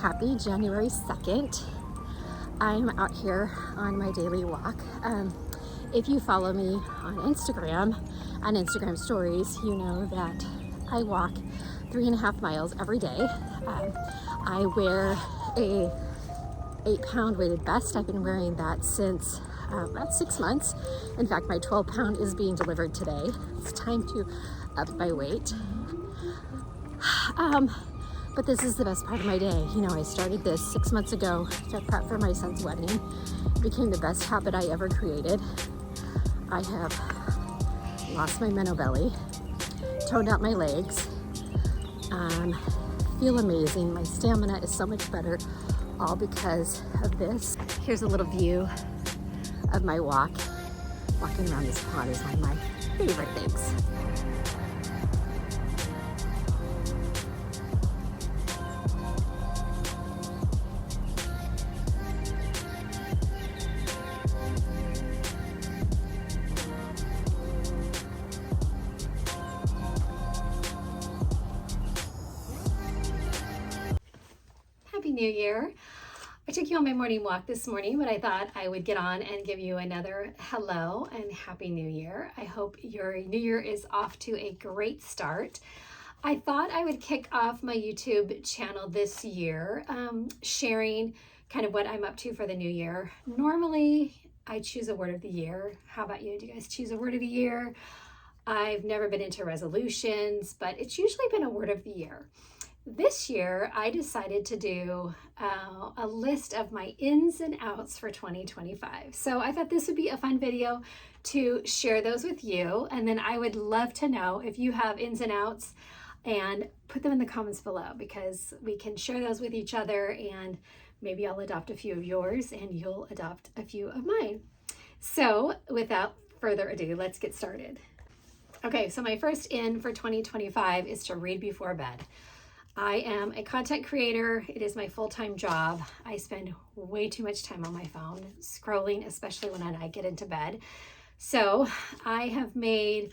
Happy January 2nd. I'm out here on my daily walk. If you follow me on Instagram stories, you know that I walk 3.5 miles every day. I wear a 8-pound weighted vest. I've been wearing that since about 6 months. In fact, my 12-pound is being delivered today. It's time to up my weight. But this is the best part of my day. You know, I started this 6 months ago to prep for my son's wedding. It became the best habit I ever created. I have lost my minnow belly, toned out my legs, feel amazing. My stamina is so much better, all because of this. Here's a little view of my walk. Walking around this pond is one of my favorite things. Happy New Year. I took you on my morning walk this morning, but I thought I would get on and give you another hello and Happy New Year. I hope your New Year is off to a great start. I thought I would kick off my YouTube channel this year, sharing kind of what I'm up to for the new year. Normally, I choose a word of the year. How about you? Do you guys choose a word of the year? I've never been into resolutions, but it's usually been a word of the year. This year, I decided to do a list of my ins and outs for 2025. So I thought this would be a fun video to share those with you. And then I would love to know if you have ins and outs, and put them in the comments below, because we can share those with each other, and maybe I'll adopt a few of yours and you'll adopt a few of mine. So without further ado, let's get started. Okay, so my first in for 2025 is to read before bed. I am a content creator. It is my full-time job. I spend way too much time on my phone scrolling, especially when I get into bed. So I have made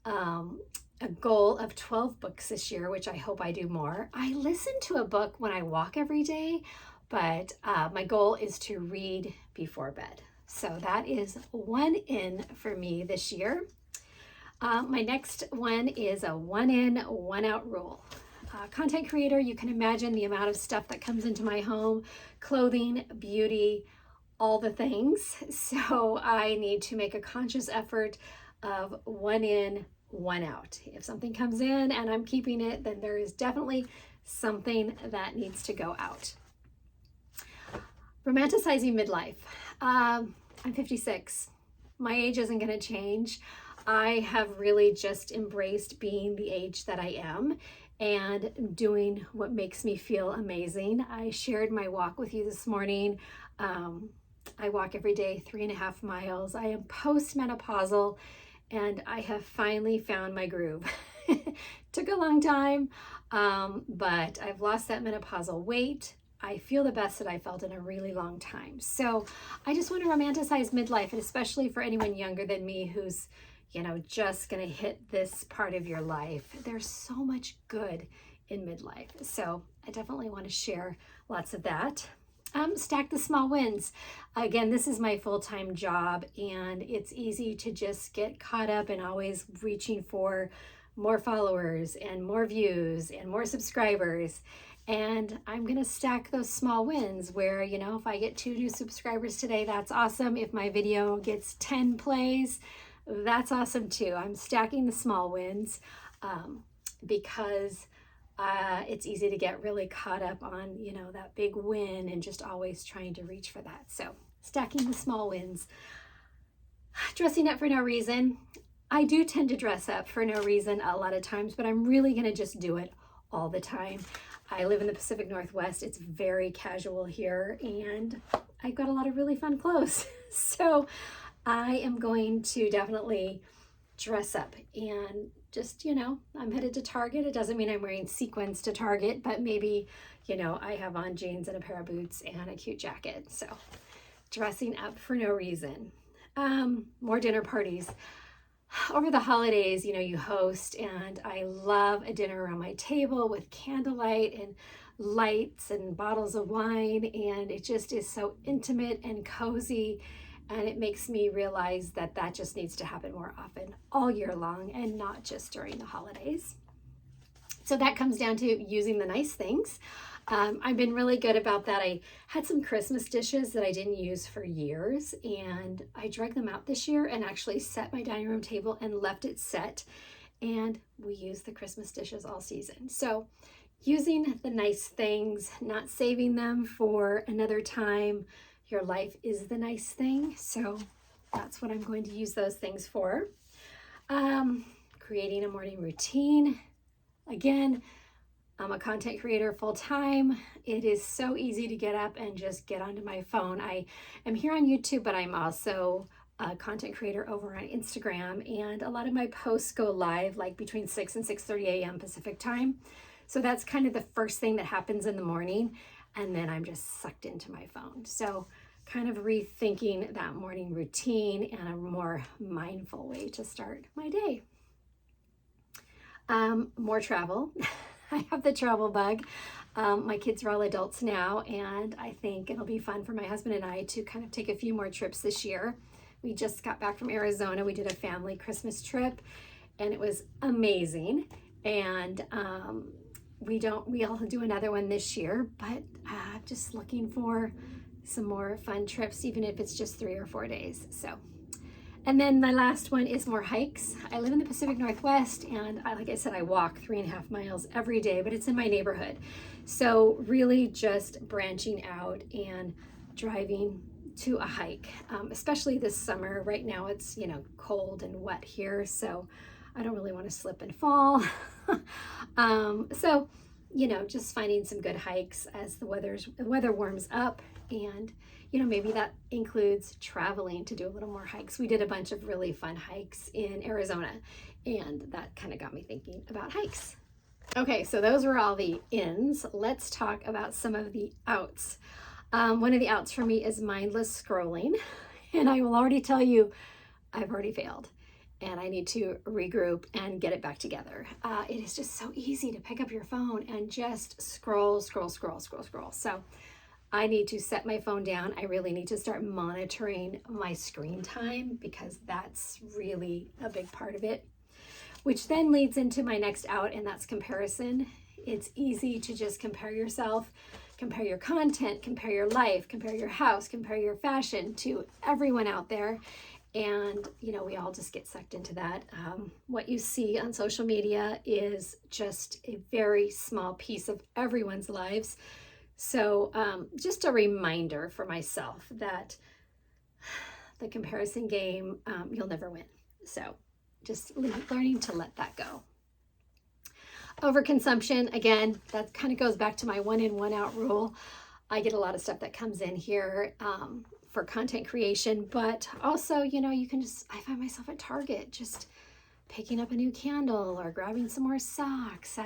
a goal of 12 books this year, which I hope I do more. I listen to a book when I walk every day, but my goal is to read before bed. So that is one in for me this year. My next one is a 1 in, 1 out rule. Content creator, you can imagine the amount of stuff that comes into my home, clothing, beauty, all the things. So I need to make a conscious effort of 1 in, 1 out. If something comes in and I'm keeping it, then there is definitely something that needs to go out. Romanticizing midlife. I'm 56. My age isn't going to change. I have really just embraced being the age that I am and doing what makes me feel amazing. I shared my walk with you this morning. I walk every day 3.5 miles. I am postmenopausal, and I have finally found my groove. Took a long time, but I've lost that menopausal weight. I feel the best that I felt in a really long time. So I just want to romanticize midlife, and especially for anyone younger than me who's, you know, just going to hit this part of your life. There's so much good in midlife. So I definitely want to share lots of that. Stack the small wins. Again, this is my full-time job, and it's easy to just get caught up in always reaching for more followers and more views and more subscribers. And I'm going to stack those small wins where, you know, if I get 2 new subscribers today, that's awesome. If my video gets 10 plays, that's awesome too. I'm stacking the small wins because it's easy to get really caught up on, you know, that big win and just always trying to reach for that. So stacking the small wins. Dressing up for no reason. I do tend to dress up for no reason a lot of times, but I'm really going to just do it all the time. I live in the Pacific Northwest. It's very casual here, and I've got a lot of really fun clothes. So I am going to definitely dress up, and just, you know, I'm headed to Target. It doesn't mean I'm wearing sequins to Target, but maybe, you know, I have on jeans and a pair of boots and a cute jacket. So dressing up for no reason. More dinner parties. Over the holidays, you know, you host, and I love a dinner around my table with candlelight and lights and bottles of wine, and it just is so intimate and cozy. And it makes me realize that that just needs to happen more often all year long and not just during the holidays. So that comes down to using the nice things. I've been really good about that. I had some Christmas dishes that I didn't use for years, and I dragged them out this year and actually set my dining room table and left it set. And we use the Christmas dishes all season. So using the nice things, not saving them for another time. Your life is the nice thing. So that's what I'm going to use those things for. Creating a morning routine. Again, I'm a content creator full time. It is so easy to get up and just get onto my phone. I am here on YouTube, but I'm also a content creator over on Instagram, and a lot of my posts go live like between 6 and 6:30 a.m. Pacific time. So that's kind of the first thing that happens in the morning, and then I'm just sucked into my phone. So kind of rethinking that morning routine and a more mindful way to start my day. More travel. I have the travel bug. My kids are all adults now, and I think it'll be fun for my husband and I to kind of take a few more trips this year. We just got back from Arizona. We did a family Christmas trip, and it was amazing. And we'll do another one this year, but just looking for some more fun trips, even if it's just 3 or 4 days. So. And then my last one is more hikes. I live in the Pacific Northwest, and like I said, I walk 3.5 miles every day, but it's in my neighborhood. So really just branching out and driving to a hike, especially this summer. Right now it's, cold and wet here, so I don't really want to slip and fall. So, just finding some good hikes as the weather warms up, and maybe that includes traveling to do a little more hikes. We did a bunch of really fun hikes in Arizona, and that kind of got me thinking about hikes. Okay, so those were all the ins. Let's talk about some of the outs. One of the outs for me is mindless scrolling, and I will already tell you, I've already failed, and I need to regroup and get it back together. It is just so easy to pick up your phone and just scroll. So I need to set my phone down. I really need to start monitoring my screen time, because that's really a big part of it, which then leads into my next out, and that's comparison. It's easy to just compare yourself, compare your content, compare your life, compare your house, compare your fashion to everyone out there. And, we all just get sucked into that. What you see on social media is just a very small piece of everyone's lives. So just a reminder for myself that the comparison game, you'll never win. So just learning to let that go. Overconsumption, again, that kind of goes back to my 1 in, 1 out rule. I get a lot of stuff that comes in here for content creation, but also, I find myself at Target just picking up a new candle or grabbing some more socks.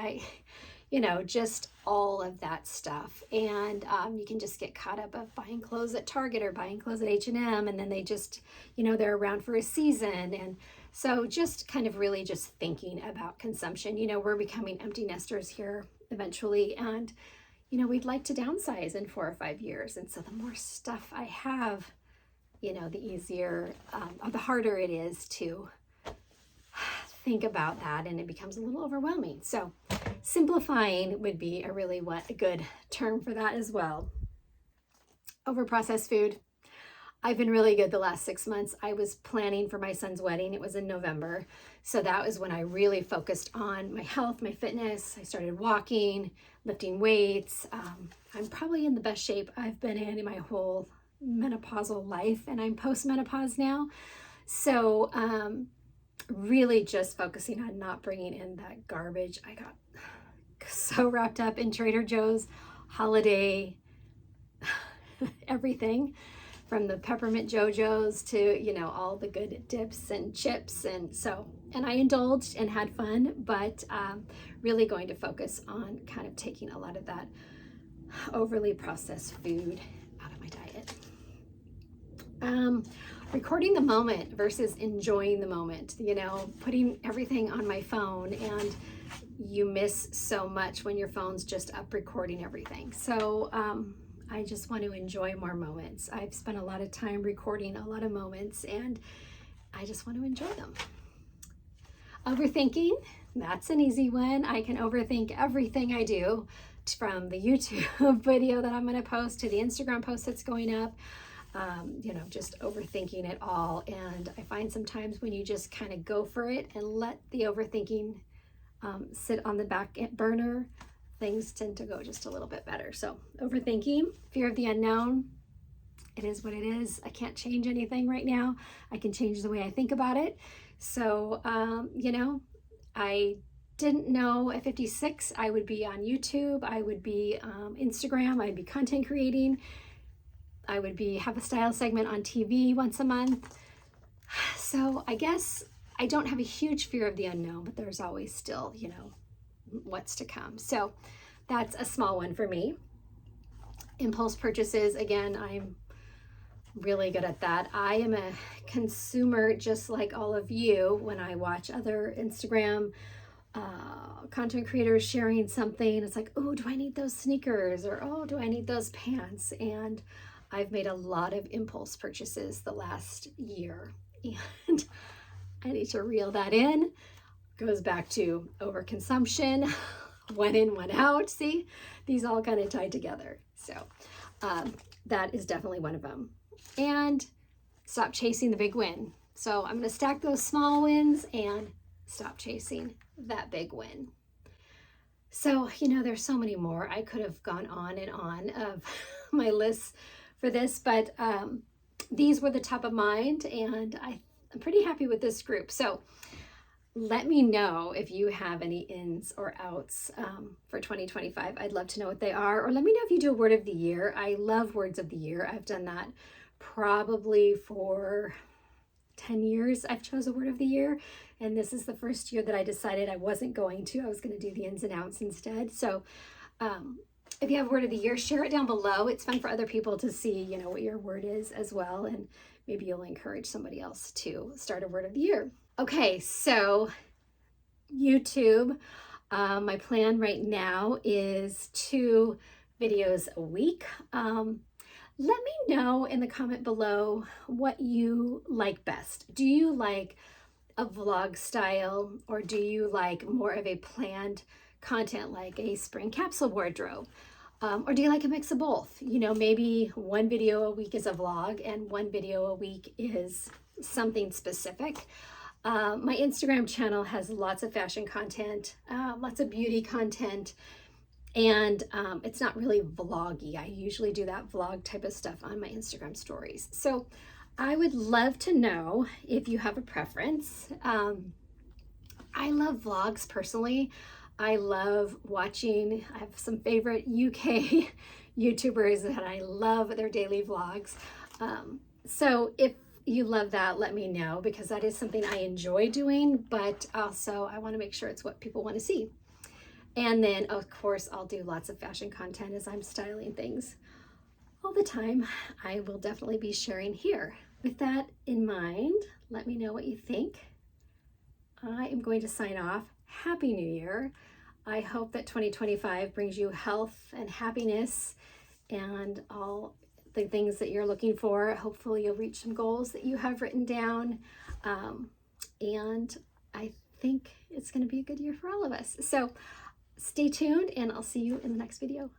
Just all of that stuff. And you can just get caught up of buying clothes at Target or buying clothes at H&M, and then they just, they're around for a season. And so just kind of really just thinking about consumption. We're becoming empty nesters here eventually, and we'd like to downsize in 4 or 5 years. And so the more stuff I have, the easier, or the harder it is to think about that, and it becomes a little overwhelming. So simplifying would be a good term for that as well. Overprocessed food. I've been really good the last 6 months. I was planning for my son's wedding. It was in November. So that was when I really focused on my health, my fitness. I started walking, lifting weights. I'm probably in the best shape I've been in my whole menopausal life, and I'm post-menopause now. So really just focusing on not bringing in that garbage. I got so wrapped up in Trader Joe's holiday everything, from the peppermint JoJo's to, all the good dips and chips. And I indulged and had fun, but really going to focus on kind of taking a lot of that overly processed food out of my diet. Recording the moment versus enjoying the moment, putting everything on my phone and you miss so much when your phone's just up recording everything. So I just want to enjoy more moments. I've spent a lot of time recording a lot of moments, and I just want to enjoy them. Overthinking, that's an easy one. I can overthink everything I do, from the YouTube video that I'm going to post to the Instagram post that's going up. Just overthinking it all. And I find sometimes when you just kind of go for it and let the overthinking sit on the back burner, things tend to go just a little bit better. So overthinking, fear of the unknown, it is what it is. I can't change anything right now. I can change the way I think about it. So, I didn't know at 56 I would be on YouTube, I would be Instagram, I'd be content creating, I would have a style segment on TV once a month. So I guess I don't have a huge fear of the unknown, but there's always still, what's to come. So that's a small one for me. Impulse purchases, again, I'm really good at that. I am a consumer just like all of you. When I watch other Instagram content creators sharing something, it's like, oh, do I need those sneakers? Or, oh, do I need those pants? And I've made a lot of impulse purchases the last year, and I need to reel that in. Goes back to overconsumption, one in, one out. See, these all kind of tied together. So that is definitely one of them. And stop chasing the big win. So I'm going to stack those small wins and stop chasing that big win. So, there's so many more. I could have gone on and on of my lists for this, but these were the top of mind, and I'm pretty happy with this group. So let me know if you have any ins or outs for 2025. I'd love to know what they are, or let me know if you do a word of the year. I love words of the year. I've done that probably for 10 years. I've chose a word of the year, and this is the first year that I decided I wasn't going to. I was going to do the ins and outs instead. So if you have a word of the year, share it down below. It's fun for other people to see, what your word is as well, and maybe you'll encourage somebody else to start a word of the year. Okay, so YouTube, my plan right now is 2 videos a week. Let me know in the comment below what you like best. Do you like a vlog style, or do you like more of a planned content like a spring capsule wardrobe? Or do you like a mix of both? Maybe 1 video a week is a vlog and 1 video a week is something specific. My Instagram channel has lots of fashion content, lots of beauty content, and it's not really vloggy. I usually do that vlog type of stuff on my Instagram stories. So I would love to know if you have a preference. I love vlogs personally. I love watching. I have some favorite UK YouTubers that I love their daily vlogs. So if you love that, let me know, because that is something I enjoy doing, but also I want to make sure it's what people want to see. And then, of course, I'll do lots of fashion content as I'm styling things all the time. I will definitely be sharing here. With that in mind, let me know what you think. I am going to sign off. Happy New Year. I hope that 2025 brings you health and happiness and all the things that you're looking for. Hopefully you'll reach some goals that you have written down. And I think it's going to be a good year for all of us. So stay tuned, and I'll see you in the next video.